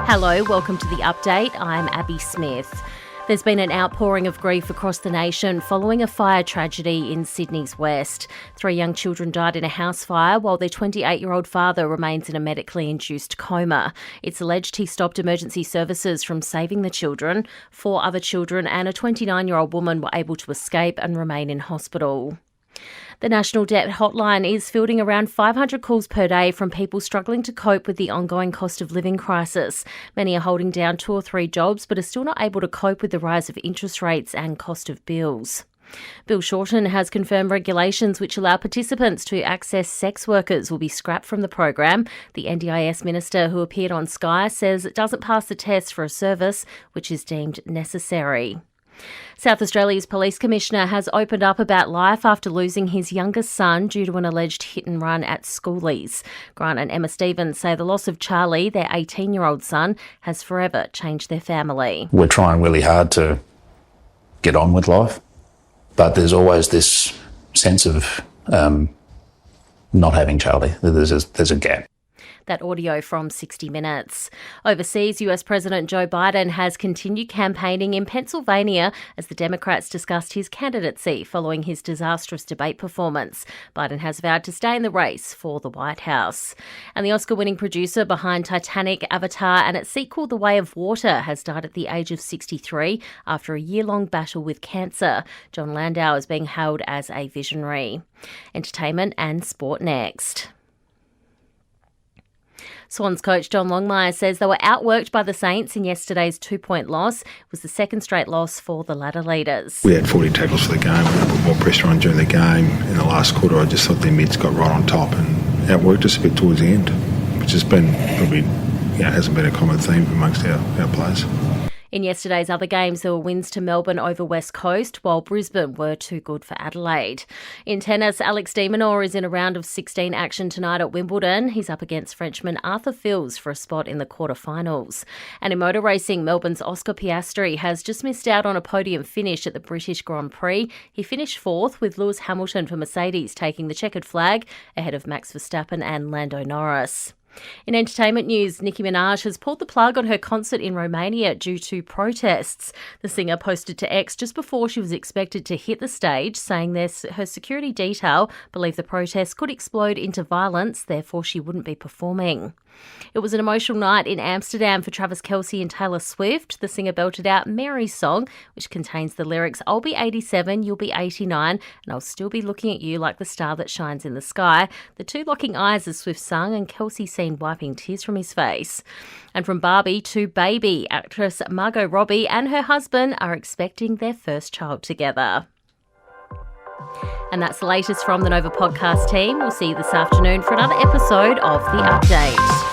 Hello, welcome to The Update. I'm Abby Smith. There's been an outpouring of grief across the nation following a fire tragedy in Sydney's west. 3 young children died in a house fire while their 28-year-old father remains in a medically induced coma. It's alleged he stopped emergency services from saving the children. 4 other children and a 29-year-old woman were able to escape and remain in hospital. The National Debt Hotline is fielding around 500 calls per day from people struggling to cope with the ongoing cost of living crisis. Many are holding down 2 or 3 jobs but are still not able to cope with the rise of interest rates and cost of bills. Bill Shorten has confirmed regulations which allow participants to access sex workers will be scrapped from the program. The NDIS minister who appeared on Sky says it doesn't pass the test for a service which is deemed necessary. South Australia's Police Commissioner has opened up about life after losing his youngest son due to an alleged hit and run at schoolies. Grant and Emma Stevens say the loss of Charlie, their 18-year-old son, has forever changed their family. We're trying really hard to get on with life, but there's always this sense of not having Charlie. There's a gap. That audio from 60 Minutes. Overseas, US President Joe Biden has continued campaigning in Pennsylvania as the Democrats discussed his candidacy following his disastrous debate performance. Biden has vowed to stay in the race for the White House. And the Oscar-winning producer behind Titanic, Avatar and its sequel The Way of Water has died at the age of 63 after a year-long battle with cancer. John Landau is being hailed as a visionary. Entertainment and sport next. Swans coach John Longmire says they were outworked by the Saints in yesterday's 2-point loss. It was the second straight loss for the ladder leaders. We had 40 tackles for the game. We put more pressure on during the game. In the last quarter, I just thought their mids got right on top and outworked us a bit towards the end, which has been probably, hasn't been a common theme amongst our players. In yesterday's other games, there were wins to Melbourne over West Coast, while Brisbane were too good for Adelaide. In tennis, Alex de Minaur is in a round of 16 action tonight at Wimbledon. He's up against Frenchman Arthur Fils for a spot in the quarterfinals. And in motor racing, Melbourne's Oscar Piastri has just missed out on a podium finish at the British Grand Prix. He finished 4th, with Lewis Hamilton for Mercedes taking the checkered flag ahead of Max Verstappen and Lando Norris. In entertainment news, Nicki Minaj has pulled the plug on her concert in Romania due to protests. The singer posted to X just before she was expected to hit the stage, saying her security detail believed the protests could explode into violence, therefore she wouldn't be performing. It was an emotional night in Amsterdam for Travis Kelce and Taylor Swift. The singer belted out Mary's song, which contains the lyrics, "I'll be 87, you'll be 89, and I'll still be looking at you like the star that shines in the sky." The two locking eyes as Swift sung, and Kelce seen wiping tears from his face. And from Barbie to Baby, actress Margot Robbie and her husband are expecting their first child together. And that's the latest from the Nova podcast team. We'll see you this afternoon for another episode of The Update.